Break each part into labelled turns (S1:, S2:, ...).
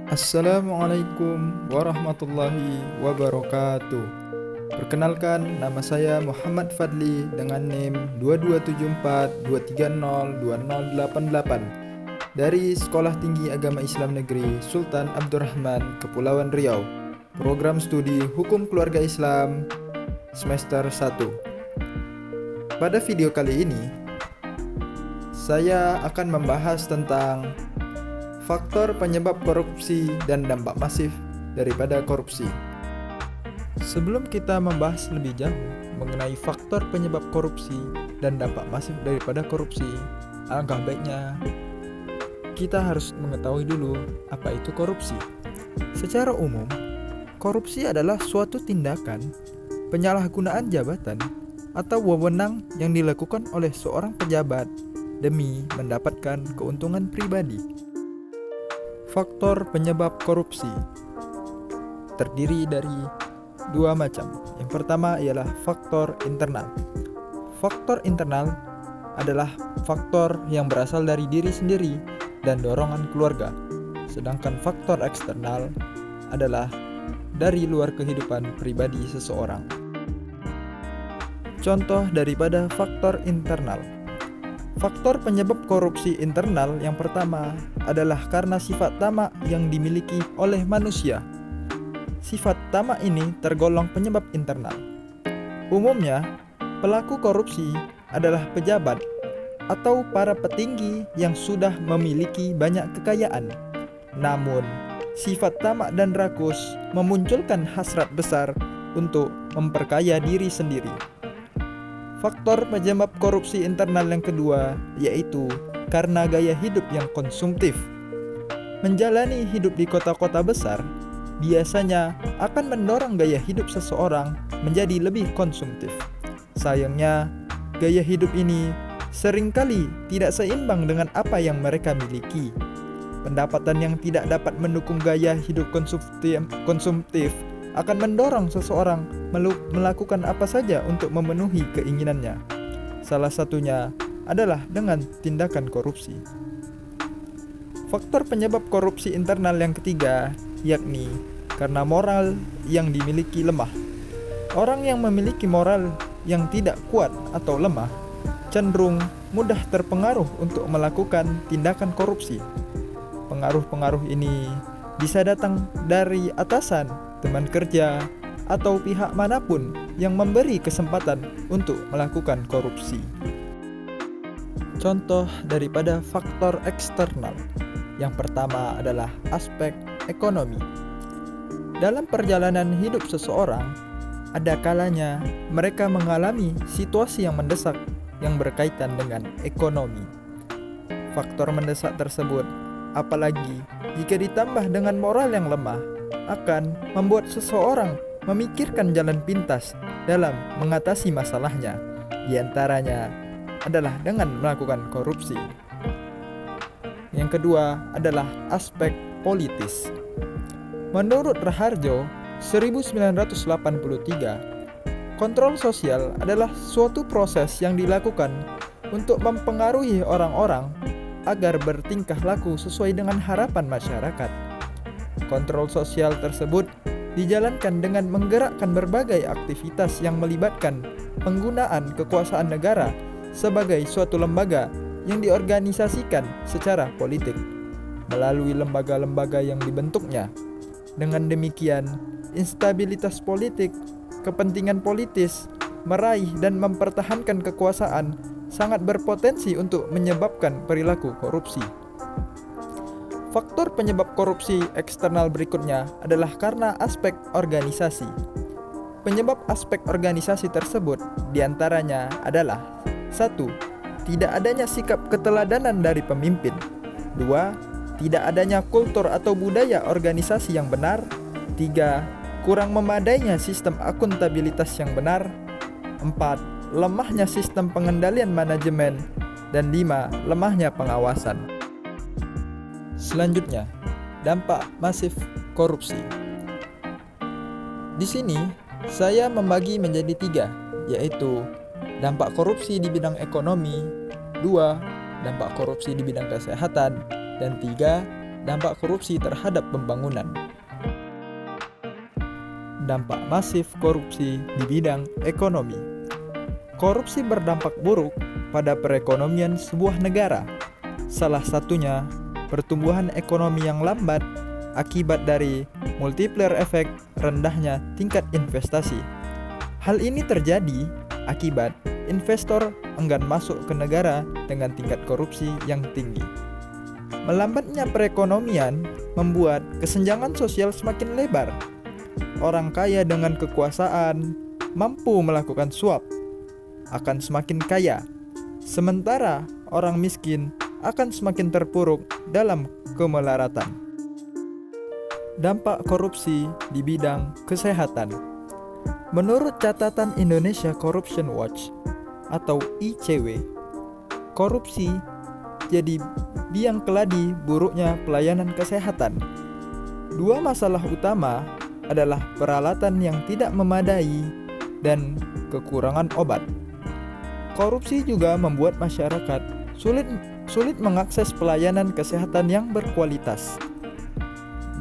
S1: Assalamualaikum warahmatullahi wabarakatuh. Perkenalkan, nama saya Muhammad Fadli dengan NIM 227423020088 dari Sekolah Tinggi Agama Islam Negeri Sultan Abdurrahman, Kepulauan Riau. Program Studi Hukum Keluarga Islam semester 1. Pada video kali ini, saya akan membahas tentang faktor penyebab korupsi dan dampak masif daripada korupsi. Sebelum kita membahas lebih jauh mengenai faktor penyebab korupsi dan dampak masif daripada korupsi, alangkah baiknya kita harus mengetahui dulu apa itu korupsi. Secara umum, korupsi adalah suatu tindakan penyalahgunaan jabatan atau wewenang yang dilakukan oleh seorang pejabat demi mendapatkan keuntungan pribadi. Faktor penyebab korupsi terdiri dari dua macam. Yang pertama ialah faktor internal. Faktor internal adalah faktor yang berasal dari diri sendiri dan dorongan keluarga. Sedangkan faktor eksternal adalah dari luar kehidupan pribadi seseorang. Contoh daripada faktor internal. Faktor penyebab korupsi internal yang pertama adalah karena sifat tamak yang dimiliki oleh manusia. Sifat tamak ini tergolong penyebab internal. Umumnya, pelaku korupsi adalah pejabat atau para petinggi yang sudah memiliki banyak kekayaan. Namun, sifat tamak dan rakus memunculkan hasrat besar untuk memperkaya diri sendiri. Faktor penyebab korupsi internal yang kedua yaitu karena gaya hidup yang konsumtif. Menjalani hidup di kota-kota besar biasanya akan mendorong gaya hidup seseorang menjadi lebih konsumtif. Sayangnya, gaya hidup ini seringkali tidak seimbang dengan apa yang mereka miliki. Pendapatan yang tidak dapat mendukung gaya hidup konsumtif akan mendorong seseorang melakukan apa saja untuk memenuhi keinginannya. Salah satunya adalah dengan tindakan korupsi. Faktor penyebab korupsi internal yang ketiga yakni karena moral yang dimiliki lemah. Orang yang memiliki moral yang tidak kuat atau lemah cenderung mudah terpengaruh untuk melakukan tindakan korupsi. Pengaruh-pengaruh ini bisa datang dari atasan, teman kerja, atau pihak manapun yang memberi kesempatan untuk melakukan korupsi. Contoh daripada faktor eksternal. Yang pertama adalah aspek ekonomi. Dalam perjalanan hidup seseorang, ada kalanya mereka mengalami situasi yang mendesak yang berkaitan dengan ekonomi. Faktor mendesak tersebut, apalagi jika ditambah dengan moral yang lemah, akan membuat seseorang memikirkan jalan pintas dalam mengatasi masalahnya. Di antaranya adalah dengan melakukan korupsi. Yang kedua adalah aspek politis. Menurut Raharjo 1983, kontrol sosial adalah suatu proses yang dilakukan untuk mempengaruhi orang-orang agar bertingkah laku sesuai dengan harapan masyarakat. Kontrol sosial tersebut dijalankan dengan menggerakkan berbagai aktivitas yang melibatkan penggunaan kekuasaan negara sebagai suatu lembaga yang diorganisasikan secara politik melalui lembaga-lembaga yang dibentuknya. Dengan demikian, instabilitas politik, kepentingan politis, meraih dan mempertahankan kekuasaan sangat berpotensi untuk menyebabkan perilaku korupsi. Faktor penyebab korupsi eksternal berikutnya adalah karena aspek organisasi. Penyebab aspek organisasi tersebut diantaranya adalah 1. Tidak adanya sikap keteladanan dari pemimpin. 2. Tidak adanya kultur atau budaya organisasi yang benar. 3. Kurang memadainya sistem akuntabilitas yang benar. 4. Lemahnya sistem pengendalian manajemen. Dan 5. Lemahnya pengawasan. Selanjutnya, dampak masif korupsi. Di sini, saya membagi menjadi 3, yaitu dampak korupsi di bidang ekonomi, 2. Dampak korupsi di bidang kesehatan, dan 3. dampak korupsi terhadap pembangunan. Dampak masif korupsi di bidang ekonomi. Korupsi berdampak buruk pada perekonomian sebuah negara. Salah satunya, pertumbuhan ekonomi yang lambat akibat dari multiplier efek rendahnya tingkat investasi. Hal ini terjadi akibat investor enggan masuk ke negara dengan tingkat korupsi yang tinggi. Melambatnya perekonomian membuat kesenjangan sosial semakin lebar. Orang kaya dengan kekuasaan mampu melakukan suap akan semakin kaya, sementara orang miskin akan semakin terpuruk dalam kemelaratan. Dampak korupsi di bidang kesehatan. Menurut catatan Indonesia Corruption Watch atau ICW, korupsi jadi biang keladi buruknya pelayanan kesehatan. Dua masalah utama adalah peralatan yang tidak memadai dan kekurangan obat. Korupsi juga membuat masyarakat sulit mengakses pelayanan kesehatan yang berkualitas.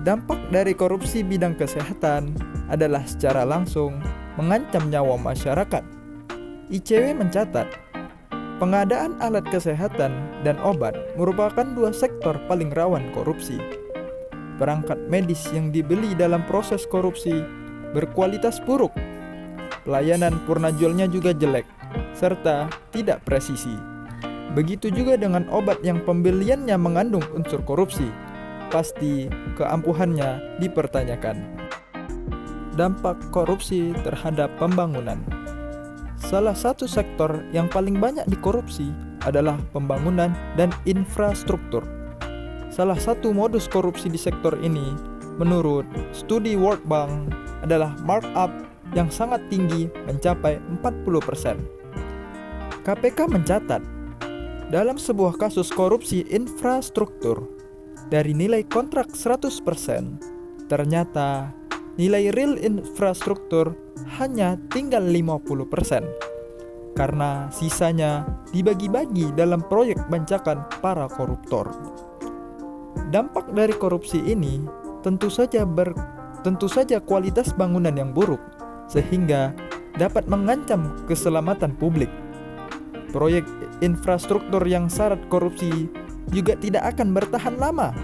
S1: Dampak dari korupsi bidang kesehatan adalah secara langsung mengancam nyawa masyarakat. ICW mencatat, pengadaan alat kesehatan dan obat merupakan dua sektor paling rawan korupsi. Perangkat medis yang dibeli dalam proses korupsi berkualitas buruk. Pelayanan purnajualnya juga jelek, serta tidak presisi. Begitu juga dengan obat yang pembeliannya mengandung unsur korupsi. Pasti keampuhannya dipertanyakan. Dampak korupsi terhadap pembangunan. Salah satu sektor yang paling banyak dikorupsi adalah pembangunan dan infrastruktur. Salah satu modus korupsi di sektor ini, menurut studi World Bank, adalah markup yang sangat tinggi mencapai 40%. KPK mencatat, dalam sebuah kasus korupsi infrastruktur, dari nilai kontrak 100%, ternyata nilai real infrastruktur hanya tinggal 50%, karena sisanya dibagi-bagi dalam proyek bancakan para koruptor. Dampak dari korupsi ini tentu saja kualitas bangunan yang buruk, sehingga dapat mengancam keselamatan publik. Proyek infrastruktur yang syarat korupsi juga tidak akan bertahan lama,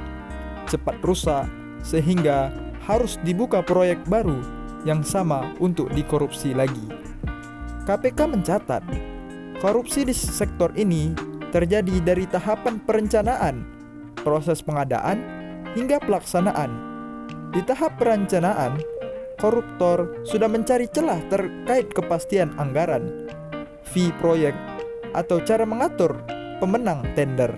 S1: cepat rusak, sehingga harus dibuka proyek baru yang sama untuk dikorupsi lagi. KPK mencatat, korupsi di sektor ini terjadi dari tahapan perencanaan, proses pengadaan, hingga pelaksanaan. Di tahap perencanaan, koruptor sudah mencari celah terkait kepastian anggaran, fee proyek, atau cara mengatur pemenang tender.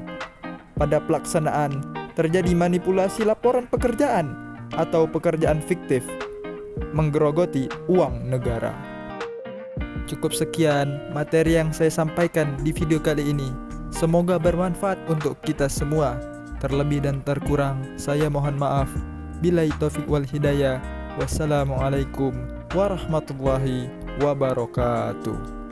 S1: Pada pelaksanaan, terjadi manipulasi laporan pekerjaan atau pekerjaan fiktif, menggerogoti uang negara. Cukup sekian materi yang saya sampaikan di video kali ini. Semoga bermanfaat untuk kita semua. Terlebih dan terkurang, saya mohon maaf. Billahi taufiq wal hidayah. Wassalamualaikum warahmatullahi wabarakatuh.